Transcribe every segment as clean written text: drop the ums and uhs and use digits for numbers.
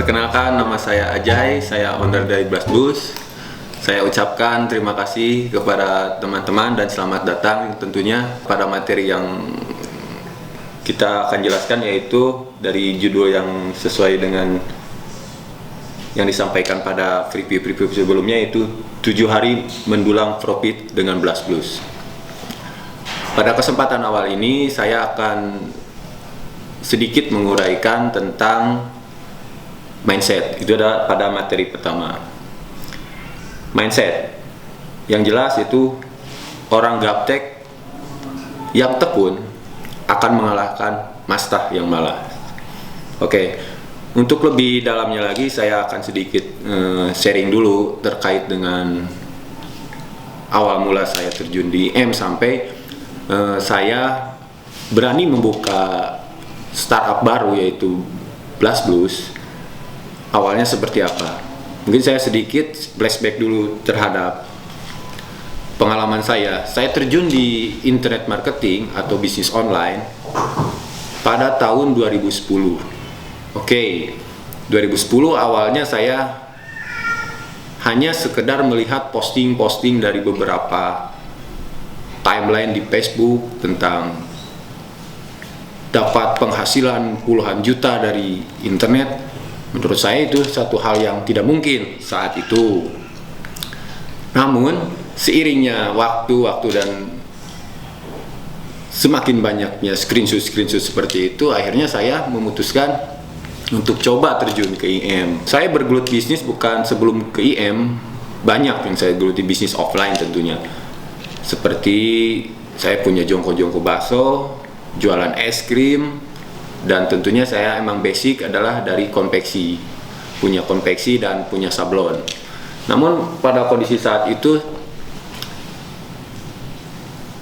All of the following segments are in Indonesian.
Perkenalkan, nama saya Ajay, saya owner dari Blast Blues. Saya ucapkan terima kasih kepada teman-teman dan selamat datang tentunya pada materi yang kita akan jelaskan, yaitu dari judul yang sesuai dengan yang disampaikan pada preview sebelumnya, yaitu 7 hari mendulang profit dengan Blast Blues. Pada kesempatan awal ini saya akan sedikit menguraikan tentang mindset. Itu adalah pada materi pertama. Mindset yang jelas itu orang gaptek yang tekun akan mengalahkan mastah yang malas. Oke, untuk lebih dalamnya lagi saya akan sedikit sharing dulu terkait dengan awal mula saya terjun di IM sampai saya berani membuka startup baru yaitu Blast Blues. Awalnya seperti apa? Mungkin saya sedikit flashback dulu terhadap pengalaman saya. Saya terjun di internet marketing atau bisnis online pada tahun 2010. Oke, 2010 awalnya saya hanya sekedar melihat posting-posting dari beberapa timeline di Facebook tentang dapat penghasilan puluhan juta dari internet. Menurut saya itu satu hal yang tidak mungkin saat itu. Namun seiringnya waktu dan semakin banyaknya screenshot seperti itu, akhirnya saya memutuskan untuk coba terjun ke IM. Saya bergelut bisnis bukan sebelum ke IM, banyak yang saya geluti bisnis offline tentunya. Seperti saya punya jongko bakso, jualan es krim, dan tentunya saya emang basic adalah dari konveksi, punya konveksi dan punya sablon. Namun pada kondisi saat itu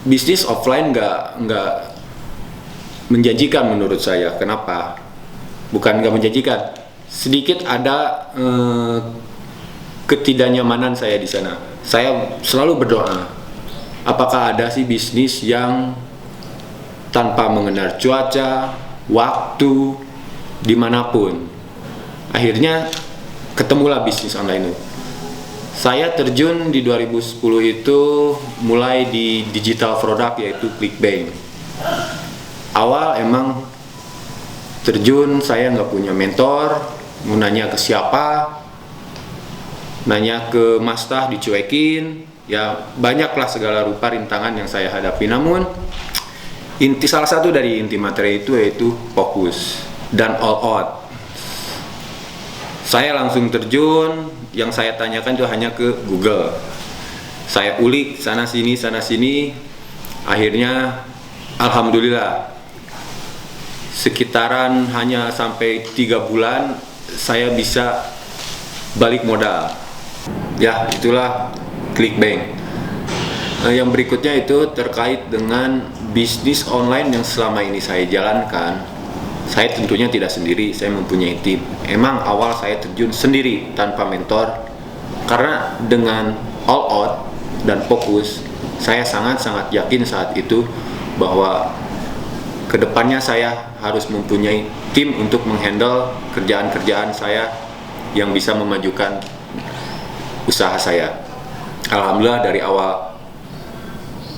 bisnis offline nggak menjanjikan menurut saya. Kenapa? Bukan nggak menjanjikan, sedikit ada ketidaknyamanan saya di sana. Saya selalu berdoa, apakah ada sih bisnis yang tanpa mengenal cuaca, waktu, dimanapun. Akhirnya ketemulah bisnis online itu. Saya terjun di 2010 itu mulai di digital product yaitu ClickBank. Awal emang terjun saya nggak punya mentor, mau nanya ke siapa, nanya ke mastah dicuekin, ya banyaklah segala rupa rintangan yang saya hadapi. Namun salah satu dari inti materi itu yaitu fokus dan all out. Saya langsung terjun, yang saya tanyakan itu hanya ke Google. Saya ulik sana sini, akhirnya alhamdulillah sekitaran hanya sampai 3 bulan saya bisa balik modal. Ya, itulah ClickBank. Yang berikutnya itu terkait dengan bisnis online yang selama ini saya jalankan. Saya tentunya tidak sendiri, saya mempunyai tim. Emang awal saya terjun sendiri tanpa mentor, karena dengan all out dan fokus, saya sangat-sangat yakin saat itu bahwa kedepannya saya harus mempunyai tim untuk menghandle kerjaan-kerjaan saya yang bisa memajukan usaha saya. Alhamdulillah dari awal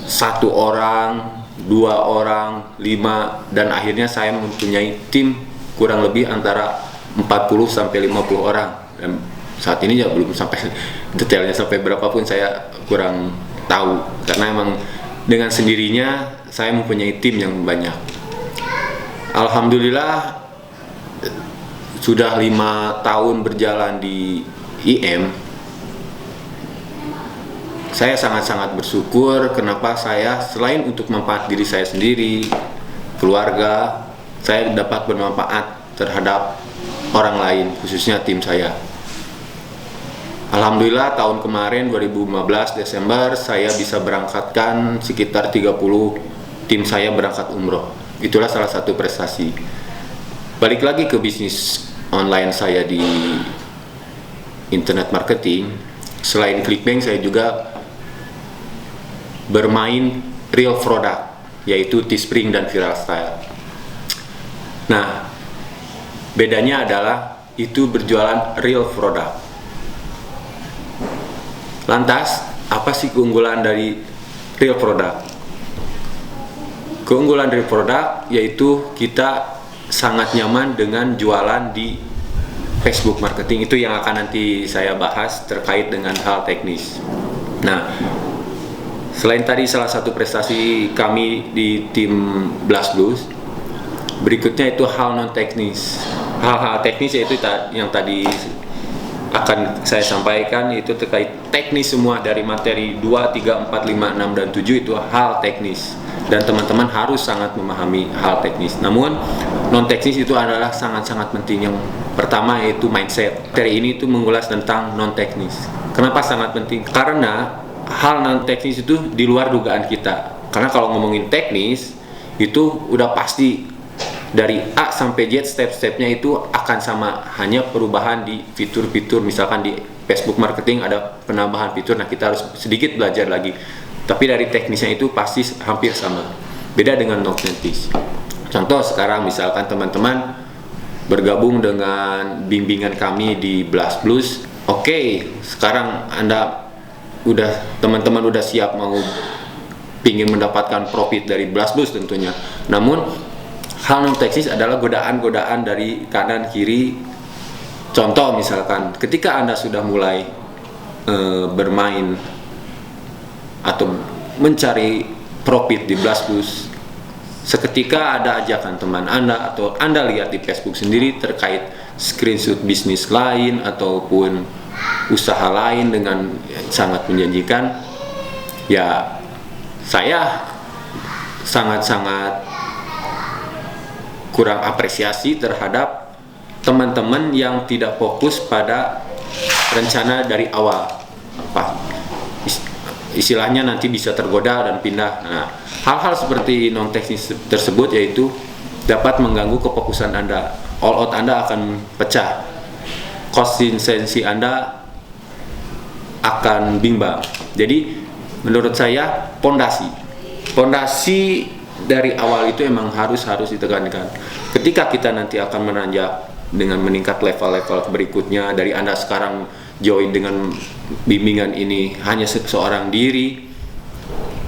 1 orang, 2 orang, 5, dan akhirnya saya mempunyai tim kurang lebih antara 40 sampai 50 orang. Dan saat ini ya belum sampai detailnya sampai berapapun saya kurang tahu, karena emang dengan sendirinya saya mempunyai tim yang banyak. Alhamdulillah sudah 5 tahun berjalan di IM. Saya sangat-sangat bersyukur. Kenapa? Saya selain untuk manfaat diri saya sendiri, keluarga, saya dapat bermanfaat terhadap orang lain, khususnya tim saya. Alhamdulillah tahun kemarin 2015 Desember saya bisa berangkatkan sekitar 30 tim saya berangkat umroh. Itulah salah satu prestasi. Balik lagi ke bisnis online saya di internet marketing. Selain ClickBank, saya juga bermain real product yaitu Teespring dan Viral Style. Nah, bedanya adalah itu berjualan real product. Lantas, apa sih keunggulan dari real product? Keunggulan real product yaitu kita sangat nyaman dengan jualan di Facebook marketing. Itu yang akan nanti saya bahas terkait dengan hal teknis. Nah, selain tadi salah satu prestasi kami di tim Blast Blues, berikutnya itu hal non teknis. Hal-hal teknis yaitu yang tadi akan saya sampaikan, itu terkait teknis semua dari materi 2, 3, 4, 5, 6, dan 7 itu hal teknis. Dan teman-teman harus sangat memahami hal teknis. Namun non teknis itu adalah sangat-sangat penting. Yang pertama yaitu mindset. Materi ini itu mengulas tentang non teknis. Kenapa sangat penting? Karena hal non teknis itu di luar dugaan kita. Karena kalau ngomongin teknis itu udah pasti dari A sampai Z step-stepnya itu akan sama, hanya perubahan di fitur-fitur. Misalkan di Facebook marketing ada penambahan fitur, nah kita harus sedikit belajar lagi. Tapi dari teknisnya itu pasti hampir sama. Beda dengan non teknis. Contoh sekarang misalkan teman-teman bergabung dengan bimbingan kami di Blast Blues. Oke, sekarang teman-teman udah siap mau pingin mendapatkan profit dari Blast Blues tentunya. Namun hal non teknis adalah godaan-godaan dari kanan kiri. Contoh misalkan ketika Anda sudah mulai bermain atau mencari profit di Blast Blues, seketika ada ajakan teman Anda atau Anda lihat di Facebook sendiri terkait screenshot bisnis lain ataupun usaha lain dengan sangat menjanjikan, ya saya sangat-sangat kurang apresiasi terhadap teman-teman yang tidak fokus pada rencana dari awal. Istilahnya nanti bisa tergoda dan pindah. Nah, hal-hal seperti non teknis tersebut yaitu dapat mengganggu kefokusan Anda. All out Anda akan pecah. Konsistensi Anda akan bimbang. Jadi menurut saya pondasi dari awal itu emang harus ditekankan. Ketika kita nanti akan menanjak dengan meningkat level-level berikutnya, dari Anda sekarang join dengan bimbingan ini hanya seorang diri,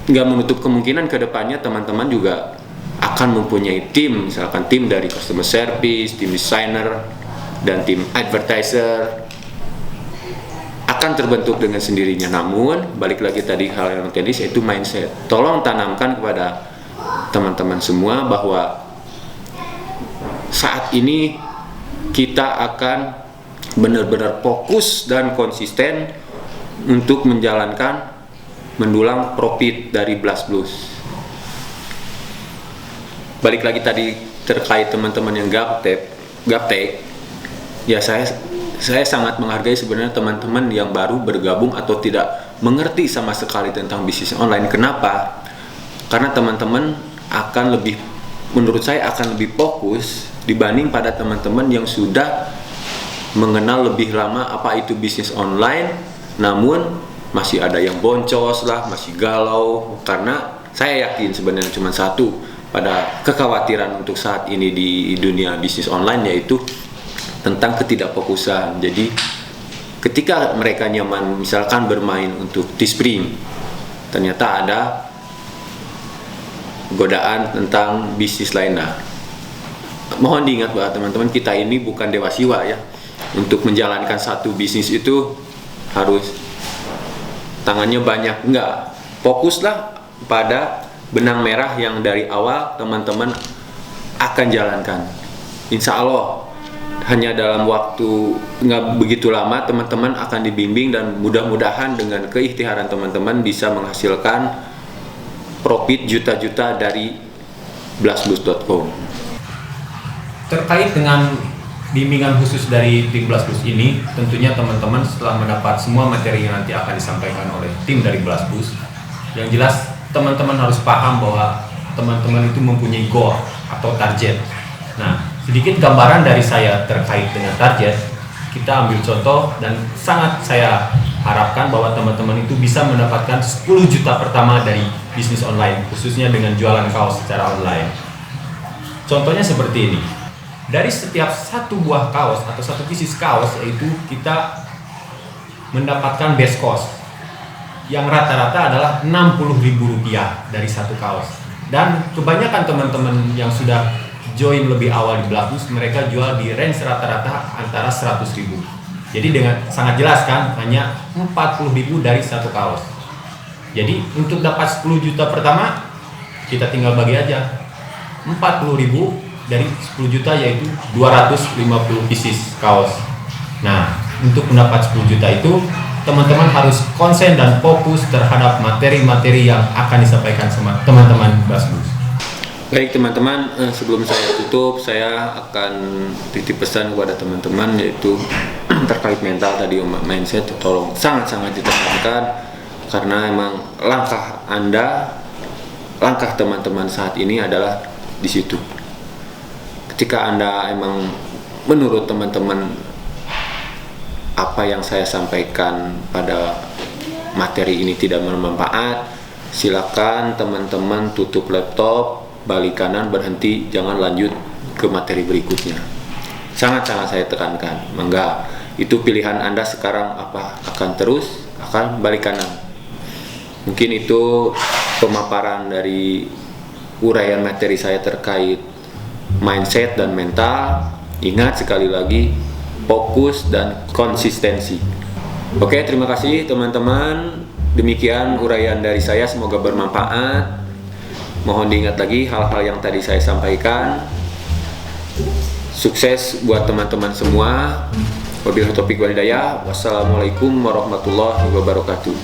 nggak menutup kemungkinan ke depannya teman-teman juga akan mempunyai tim, misalkan tim dari customer service, tim designer, dan tim advertiser akan terbentuk dengan sendirinya. Namun balik lagi tadi hal yang teknis yaitu mindset. Tolong tanamkan kepada teman-teman semua bahwa saat ini kita akan benar-benar fokus dan konsisten untuk mendulang profit dari Blast Blues. Balik lagi tadi terkait teman-teman yang gaptek, ya saya sangat menghargai sebenarnya teman-teman yang baru bergabung atau tidak mengerti sama sekali tentang bisnis online. Kenapa? Karena teman-teman menurut saya akan lebih fokus dibanding pada teman-teman yang sudah mengenal lebih lama apa itu bisnis online, namun masih ada yang boncos lah, masih galau. Karena saya yakin sebenarnya cuma satu pada kekhawatiran untuk saat ini di dunia bisnis online, yaitu tentang ketidakfokusan. Jadi ketika mereka nyaman misalkan bermain untuk Teespring, ternyata ada godaan tentang bisnis lainnya. Mohon diingat bahwa teman-teman, kita ini bukan dewa siwa ya. Untuk menjalankan satu bisnis itu harus tangannya banyak. Enggak, fokuslah pada benang merah yang dari awal teman-teman akan jalankan. Insya Allah hanya dalam waktu nggak begitu lama teman-teman akan dibimbing, dan mudah-mudahan dengan keikhtiaran teman-teman bisa menghasilkan profit juta-juta dari blastblues.com. Terkait dengan bimbingan khusus dari tim Blast Blues ini, tentunya teman-teman setelah mendapat semua materi yang nanti akan disampaikan oleh tim dari Blast Blues, yang jelas teman-teman harus paham bahwa teman-teman itu mempunyai goal atau target. Nah, sedikit gambaran dari saya terkait dengan target. Kita ambil contoh, dan sangat saya harapkan bahwa teman-teman itu bisa mendapatkan 10 juta pertama dari bisnis online, khususnya dengan jualan kaos secara online. Contohnya seperti ini. Dari setiap satu buah kaos atau satu pieces kaos, yaitu kita mendapatkan base cost yang rata-rata adalah Rp60.000 dari satu kaos. Dan kebanyakan teman-teman yang sudah join lebih awal di Blastbus, mereka jual di range rata-rata antara 100.000. Jadi dengan sangat jelas kan, hanya 40.000 dari satu kaos. Jadi untuk dapat 10 juta pertama, kita tinggal bagi aja 40.000 dari 10 juta, yaitu 250 pieces kaos. Nah, untuk mendapat 10 juta itu, teman-teman harus konsen dan fokus terhadap materi-materi yang akan disampaikan sama teman-teman Blastbus. Baik teman-teman, sebelum saya tutup, saya akan titip pesan kepada teman-teman, yaitu terkait mental tadi, mindset, tolong sangat-sangat ditekankan, karena emang langkah teman-teman saat ini adalah di situ. Ketika Anda emang menurut teman-teman apa yang saya sampaikan pada materi ini tidak bermanfaat, silakan teman-teman tutup laptop, balik kanan, berhenti, jangan lanjut ke materi berikutnya. Sangat-sangat saya tekankan, mangga, itu pilihan Anda sekarang, apa akan terus, akan balik kanan. Mungkin itu pemaparan dari uraian materi saya terkait mindset dan mental. Ingat sekali lagi, fokus dan konsistensi. Oke, terima kasih teman-teman. Demikian uraian dari saya, semoga bermanfaat. Mohon diingat lagi hal-hal yang tadi saya sampaikan. Sukses buat teman-teman semua. Wabillahi taufiq wal hidayah. Wassalamualaikum warahmatullahi wabarakatuh.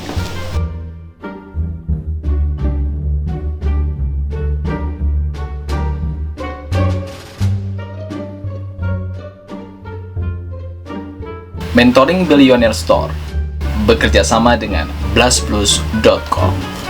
Mentoring Billionaire Store bekerja sama dengan blastbus.com.